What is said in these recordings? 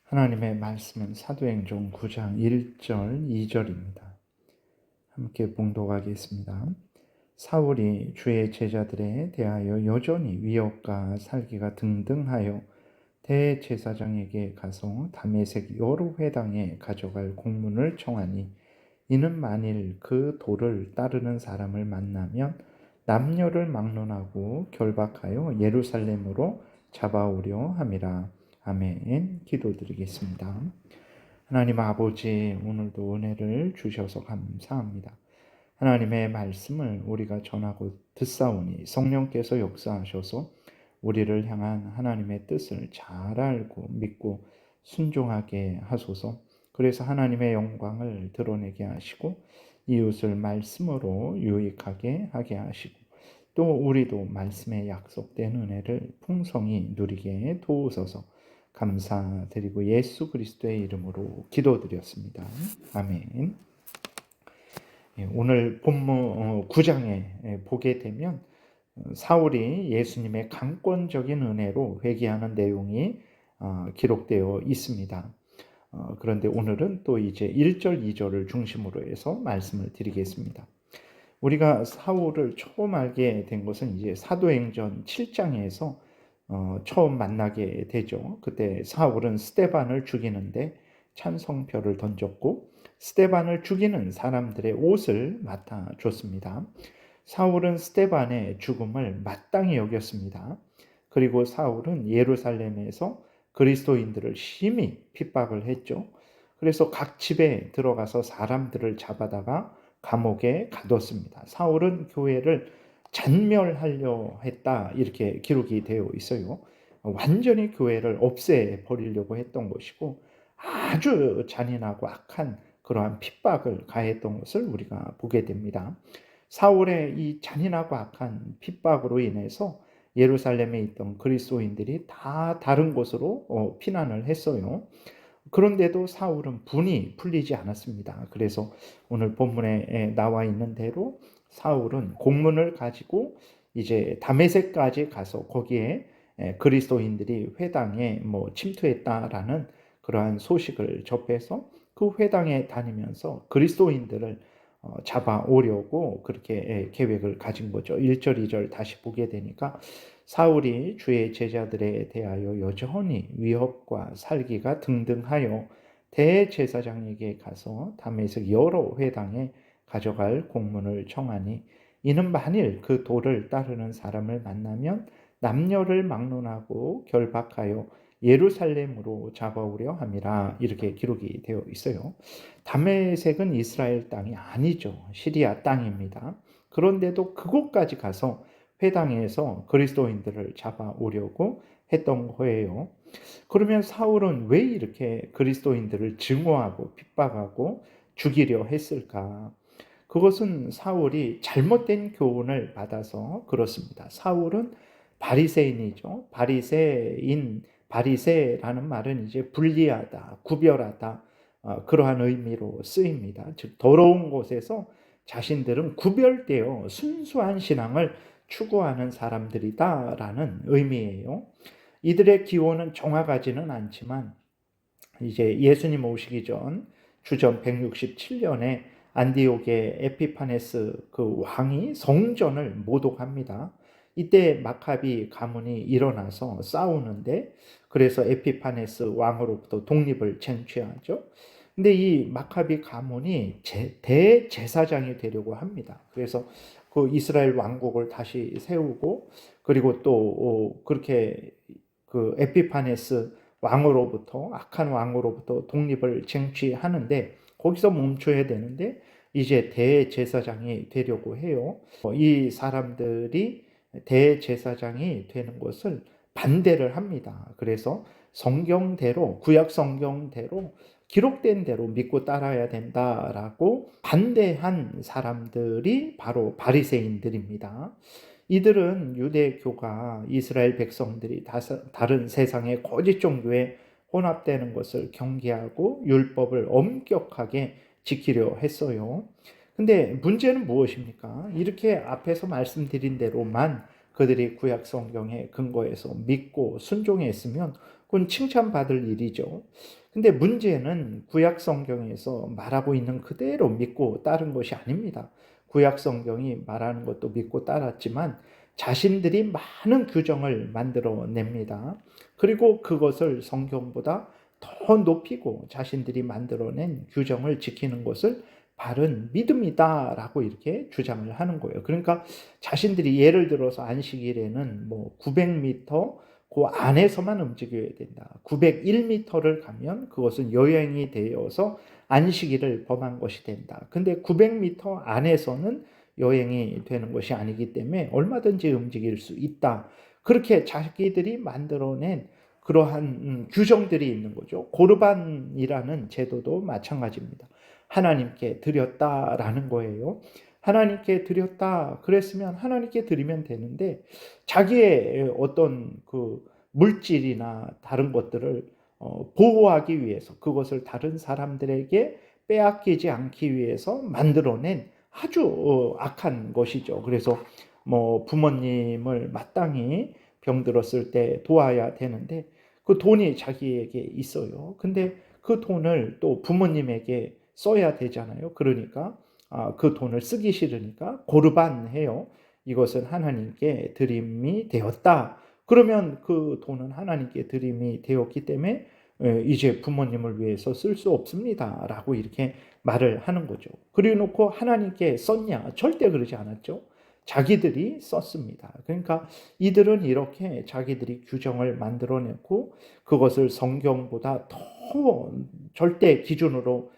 하나님의 말씀은 사도행전 9장 1절 2절입니다. 함께 봉독하겠습니다. 사울이 주의 제자들에 대하여 여전히 위협과 살기가 등등하여 대제사장에게 가서 다메섹 여러 회당에 가져갈 공문을 청하니, 이는 만일 그 도를 따르는 사람을 만나면 남녀를 막론하고 결박하여 예루살렘으로 잡아오려 함이라. 아멘. 기도드리겠습니다. 하나님 아버지, 오늘도 은혜를 주셔서 감사합니다. 하나님의 말씀을 우리가 전하고 듣사오니 성령께서 역사하셔서 우리를 향한 하나님의 뜻을 잘 알고 믿고 순종하게 하소서. 그래서 하나님의 영광을 드러내게 하시고 이웃을 말씀으로 유익하게 하게 하시고 또 우리도 말씀에 약속된 은혜를 풍성히 누리게 도우소서. 감사드리고 예수 그리스도의 이름으로 기도드렸습니다. 아멘. 오늘 본문 9장에 보게 되면 사울이 예수님의 강권적인 은혜로 회개하는 내용이 기록되어 있습니다. 그런데 오늘은 또 이제 1절, 2절을 중심으로 해서 말씀을 드리겠습니다. 우리가 사울을 처음 알게 된 것은 이제 사도행전 7장에서 처음 만나게 되죠. 그때 사울은 스데반을 죽이는데 찬성표를 던졌고 스데반을 죽이는 사람들의 옷을 맡아줬습니다. 사울은 스데반의 죽음을 마땅히 여겼습니다. 그리고 사울은 예루살렘에서 그리스도인들을 심히 핍박을 했죠. 그래서 각 집에 들어가서 사람들을 잡아다가 감옥에 가뒀습니다. 사울은 교회를 잔멸하려 했다, 이렇게 기록이 되어 있어요. 완전히 교회를 없애버리려고 했던 것이고 아주 잔인하고 악한 그러한 핍박을 가했던 것을 우리가 보게 됩니다. 사울의 이 잔인하고 악한 핍박으로 인해서 예루살렘에 있던 그리스도인들이 다 다른 곳으로 피난을 했어요. 그런데도 사울은 분이 풀리지 않았습니다. 그래서 오늘 본문에 나와 있는 대로 사울은 공문을 가지고 이제 다메섹까지 가서 거기에 그리스도인들이 회당에 침투했다라는 그러한 소식을 접해서 그 회당에 다니면서 그리스도인들을 잡아오려고 그렇게 계획을 가진 거죠. 1절, 2절 다시 보게 되니까 사울이 주의 제자들에 대하여 여전히 위협과 살기가 등등하여 대제사장에게 가서 다메섹 여러 회당에 가져갈 공문을 청하니, 이는 만일 그 도를 따르는 사람을 만나면 남녀를 막론하고 결박하여 예루살렘으로 잡아오려 함이라, 이렇게 기록이 되어 있어요. 다메섹은 이스라엘 땅이 아니죠. 시리아 땅입니다. 그런데도 그곳까지 가서 회당에서 그리스도인들을 잡아오려고 했던 거예요. 그러면 사울은 왜 이렇게 그리스도인들을 증오하고 핍박하고 죽이려 했을까? 그것은 사울이 잘못된 교훈을 받아서 그렇습니다. 사울은 바리새인이죠. 바리새라는 말은 이제 분리하다, 구별하다, 그러한 의미로 쓰입니다. 즉 더러운 곳에서 자신들은 구별되어 순수한 신앙을 추구하는 사람들이다라는 의미예요. 이들의 기호는 정확하지는 않지만 이제 예수님 오시기 전 주전 167년에 안디옥의 에피파네스 그 왕이 성전을 모독합니다. 이때 마카비 가문이 일어나서 싸우는데, 그래서 에피파네스 왕으로부터 독립을 쟁취하죠. 근데 이 마카비 가문이 대제사장이 되려고 합니다. 그래서 그 이스라엘 왕국을 다시 세우고, 그리고 또 그렇게 그 에피파네스 왕으로부터, 악한 왕으로부터 독립을 쟁취하는데 거기서 멈춰야 되는데 이제 대제사장이 되려고 해요. 이 사람들이 대제사장이 되는 것을 반대를 합니다. 그래서 성경대로, 구약 성경대로 기록된 대로 믿고 따라야 된다라고 반대한 사람들이 바로 바리새인들입니다. 이들은 유대교가 이스라엘 백성들이 다른 세상의 거짓 종교에 혼합되는 것을 경계하고 율법을 엄격하게 지키려 했어요. 근데 문제는 무엇입니까? 이렇게 앞에서 말씀드린 대로만 그들이 구약 성경에 근거해서 믿고 순종했으면 그건 칭찬받을 일이죠. 근데 문제는 구약 성경에서 말하고 있는 그대로 믿고 따른 것이 아닙니다. 구약 성경이 말하는 것도 믿고 따랐지만 자신들이 많은 규정을 만들어냅니다. 그리고 그것을 성경보다 더 높이고 자신들이 만들어낸 규정을 지키는 것을 바른 믿음이다라고 이렇게 주장을 하는 거예요. 그러니까 자신들이 예를 들어서 안식일에는 뭐 900m 그 안에서만 움직여야 된다. 901m를 가면 그것은 여행이 되어서 안식일을 범한 것이 된다. 근데 900m 안에서는 여행이 되는 것이 아니기 때문에 얼마든지 움직일 수 있다. 그렇게 자기들이 만들어낸 그러한 규정들이 있는 거죠. 고르반이라는 제도도 마찬가지입니다. 하나님께 드렸다라는 거예요. 하나님께 드렸다 그랬으면 하나님께 드리면 되는데 자기의 어떤 그 물질이나 다른 것들을 보호하기 위해서 그것을 다른 사람들에게 빼앗기지 않기 위해서 만들어낸 아주 악한 것이죠. 그래서 뭐 부모님을 마땅히 병들었을 때 도와야 되는데 그 돈이 자기에게 있어요. 근데 그 돈을 또 부모님에게 써야 되잖아요. 그러니까 그 돈을 쓰기 싫으니까 고르반해요. 이것은 하나님께 드림이 되었다. 그러면 그 돈은 하나님께 드림이 되었기 때문에 이제 부모님을 위해서 쓸 수 없습니다. 라고 이렇게 말을 하는 거죠. 그래 놓고 하나님께 썼냐? 절대 그러지 않았죠. 자기들이 썼습니다. 그러니까 이들은 이렇게 자기들이 규정을 만들어내고 그것을 성경보다 더 절대 기준으로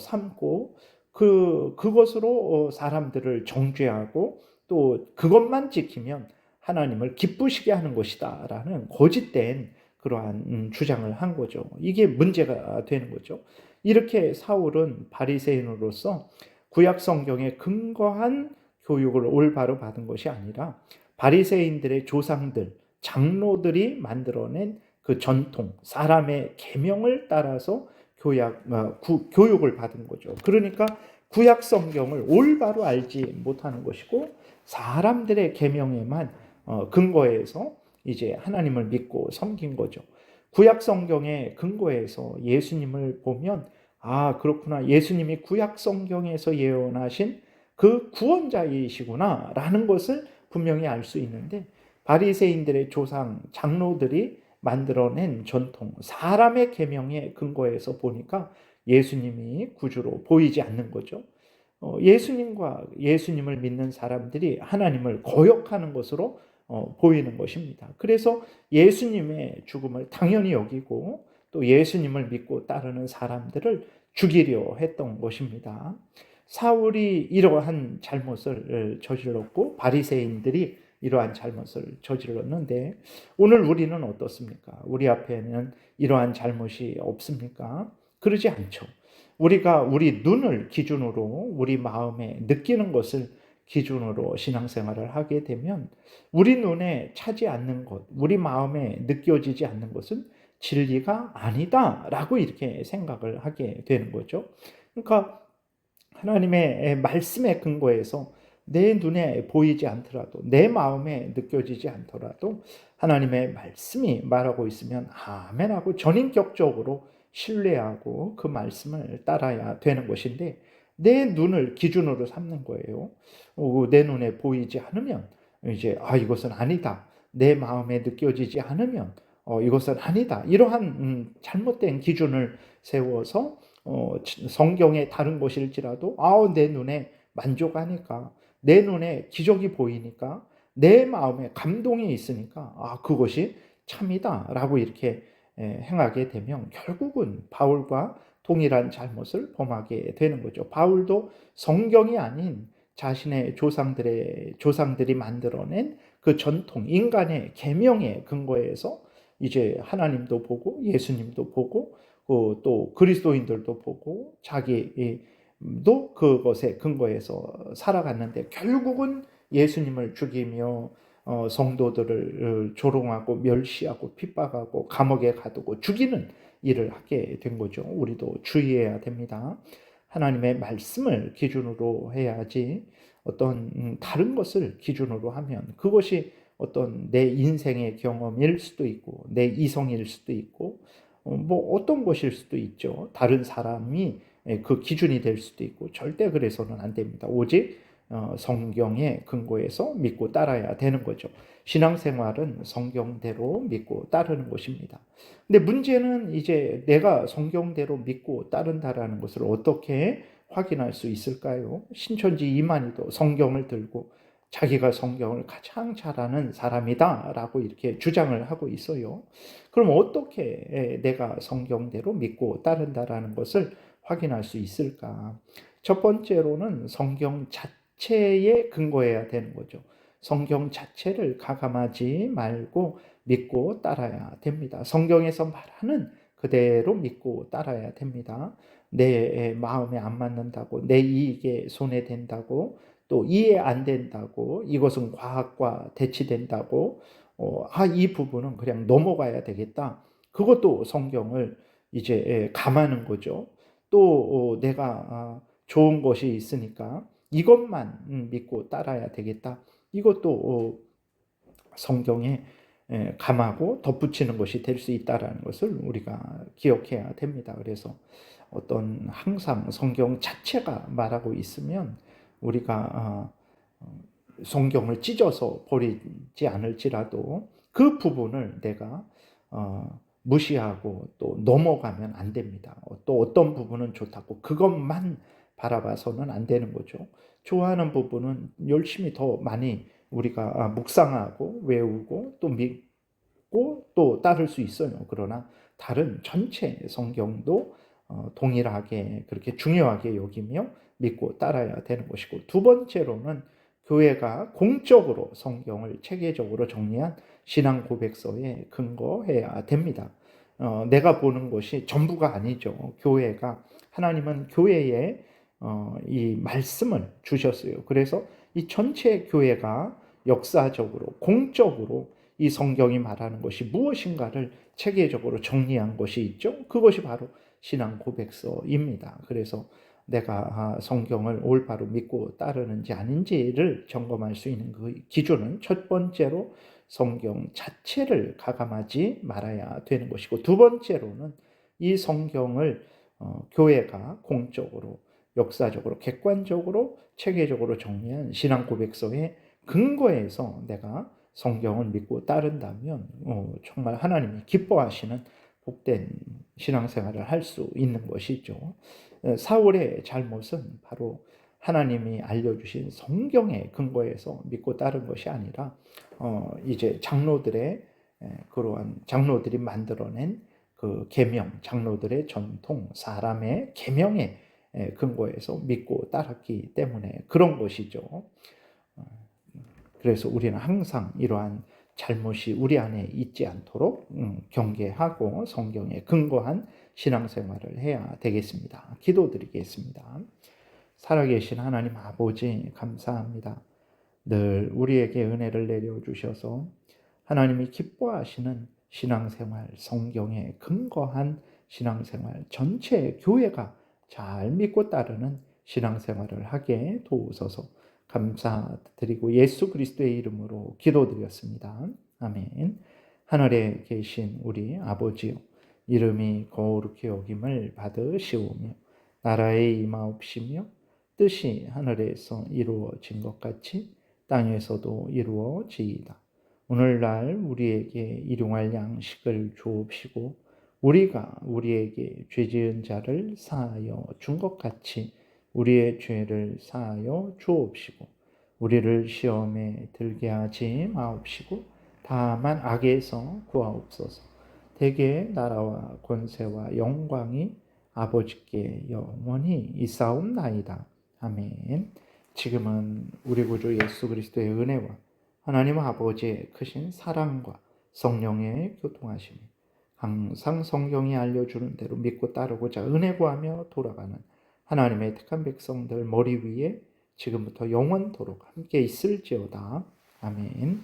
삼고 그것으로 사람들을 정죄하고 또 그것만 지키면 하나님을 기쁘시게 하는 것이다라는 거짓된 그러한 주장을 한 거죠. 이게 문제가 되는 거죠. 이렇게 사울은 바리새인으로서 구약 성경에 근거한 교육을 올바로 받은 것이 아니라 바리새인들의 조상들, 장로들이 만들어낸 그 전통, 사람의 계명을 따라서 교육을 받은 거죠. 그러니까 구약 성경을 올바로 알지 못하는 것이고 사람들의 계명에만 근거해서 이제 하나님을 믿고 섬긴 거죠. 구약 성경의 근거해서 예수님을 보면 그렇구나. 예수님이 구약 성경에서 예언하신 그 구원자이시구나 라는 것을 분명히 알 수 있는데 바리새인들의 조상 장로들이 만들어낸 전통, 사람의 계명에 근거해서 보니까 예수님이 구주로 보이지 않는 거죠. 예수님을 믿는 사람들이 하나님을 거역하는 것으로 보이는 것입니다. 그래서 예수님의 죽음을 당연히 여기고 또 예수님을 믿고 따르는 사람들을 죽이려 했던 것입니다. 사울이 이러한 잘못을 저질렀고 바리새인들이 이러한 잘못을 저질렀는데 오늘 우리는 어떻습니까? 우리 앞에는 이러한 잘못이 없습니까? 그러지 않죠. 우리가 우리 눈을 기준으로 우리 마음에 느끼는 것을 기준으로 신앙생활을 하게 되면 우리 눈에 차지 않는 것, 우리 마음에 느껴지지 않는 것은 진리가 아니다라고 이렇게 생각을 하게 되는 거죠. 그러니까 하나님의 말씀에 근거해서 내 눈에 보이지 않더라도 내 마음에 느껴지지 않더라도 하나님의 말씀이 말하고 있으면 아멘하고 전인격적으로 신뢰하고 그 말씀을 따라야 되는 것인데 내 눈을 기준으로 삼는 거예요. 내 눈에 보이지 않으면 이제 이것은 아니다. 내 마음에 느껴지지 않으면 이것은 아니다. 이러한 잘못된 기준을 세워서 성경의 다른 것일지라도 내 눈에 만족하니까 내 눈에 기적이 보이니까 내 마음에 감동이 있으니까 그것이 참이다라고 이렇게 행하게 되면 결국은 바울과 동일한 잘못을 범하게 되는 거죠. 바울도 성경이 아닌 자신의 조상들이 만들어낸 그 전통, 인간의 계명에 근거해서 이제 하나님도 보고 예수님도 보고 또 그리스도인들도 보고 자기도 그것에 근거해서 살아갔는데 결국은 예수님을 죽이며 성도들을 조롱하고 멸시하고 핍박하고 감옥에 가두고 죽이는 일을 하게 된 거죠. 우리도 주의해야 됩니다. 하나님의 말씀을 기준으로 해야지 어떤 다른 것을 기준으로 하면 그것이 어떤 내 인생의 경험일 수도 있고 내 이성일 수도 있고 뭐 어떤 것일 수도 있죠. 다른 사람이 그 기준이 될 수도 있고 절대 그래서는 안 됩니다. 오직 성경의 근거에서 믿고 따라야 되는 거죠. 신앙생활은 성경대로 믿고 따르는 것입니다. 근데 문제는 이제 내가 성경대로 믿고 따른다라는 것을 어떻게 확인할 수 있을까요? 신천지 이만희도 성경을 들고 자기가 성경을 가장 잘 아는 사람이다라고 이렇게 주장을 하고 있어요. 그럼 어떻게 내가 성경대로 믿고 따른다라는 것을 확인할 수 있을까? 첫 번째로는 성경 자체에 근거해야 되는 거죠. 성경 자체를 가감하지 말고 믿고 따라야 됩니다. 성경에서 말하는 그대로 믿고 따라야 됩니다. 내 마음에 안 맞는다고, 내 이익에 손해된다고, 또 이해 안 된다고, 이것은 과학과 대치된다고, 이 부분은 그냥 넘어가야 되겠다. 그것도 성경을 이제 감하는 거죠. 또 내가 좋은 것이 있으니까 이것만 믿고 따라야 되겠다. 이것도 성경에 감하고 덧붙이는 것이 될 수 있다라는 것을 우리가 기억해야 됩니다. 그래서 어떤 항상 성경 자체가 말하고 있으면 우리가 성경을 찢어서 버리지 않을지라도 그 부분을 내가 무시하고 또 넘어가면 안 됩니다. 또 어떤 부분은 좋다고 그것만 바라봐서는 안 되는 거죠. 좋아하는 부분은 열심히 더 많이 우리가 묵상하고 외우고 또 믿고 또 따를 수 있어요. 그러나 다른 전체 성경도 동일하게 그렇게 중요하게 여기며 믿고 따라야 되는 것이고, 두 번째로는 교회가 공적으로 성경을 체계적으로 정리한 신앙 고백서에 근거해야 됩니다. 내가 보는 것이 전부가 아니죠. 교회가, 하나님은 교회에 이 말씀을 주셨어요. 그래서 이 전체 교회가 역사적으로 공적으로 이 성경이 말하는 것이 무엇인가를 체계적으로 정리한 것이 있죠. 그것이 바로 신앙 고백서입니다. 그래서 내가 성경을 올바로 믿고 따르는지 아닌지를 점검할 수 있는 그 기준은 첫 번째로 성경 자체를 가감하지 말아야 되는 것이고, 두 번째로는 이 성경을 교회가 공적으로 역사적으로 객관적으로 체계적으로 정리한 신앙 고백서의 근거에서 내가 성경을 믿고 따른다면 정말 하나님이 기뻐하시는 복된 신앙생활을 할 수 있는 것이죠. 사울의 잘못은 바로 하나님이 알려주신 성경의 근거에서 믿고 따른 것이 아니라 이제 장로들의 그러한 장로들이 만들어낸 그 계명, 장로들의 전통, 사람의 계명에 근거해서 믿고 따랐기 때문에 그런 것이죠. 그래서 우리는 항상 이러한 잘못이 우리 안에 있지 않도록 경계하고 성경에 근거한 신앙생활을 해야 되겠습니다. 기도드리겠습니다. 살아계신 하나님 아버지 감사합니다. 늘 우리에게 은혜를 내려주셔서 하나님이 기뻐하시는 신앙생활, 성경에 근거한 신앙생활, 전체 교회가 잘 믿고 따르는 신앙생활을 하게 도우소서. 감사드리고 예수 그리스도의 이름으로 기도드렸습니다. 아멘. 하늘에 계신 우리 아버지요, 이름이 거룩히 여김을 받으시오며 나라의 임하옵시며 뜻이 하늘에서 이루어진 것 같이 땅에서도 이루어지이다. 오늘날 우리에게 일용할 양식을 주옵시고 우리가 우리에게 죄지은 자를 사하여 준 것 같이 우리의 죄를 사하여 주옵시고 우리를 시험에 들게 하지 마옵시고 다만 악에서 구하옵소서. 대개 나라와 권세와 영광이 아버지께 영원히 있사옵나이다. 아멘. 지금은 우리 구주 예수 그리스도의 은혜와 하나님 아버지의 크신 사랑과 성령의 교통하심이 항상 성경이 알려주는 대로 믿고 따르고자 은혜 구하며 돌아가는 하나님의 택한 백성들 머리 위에 지금부터 영원토록 함께 있을지어다. 아멘.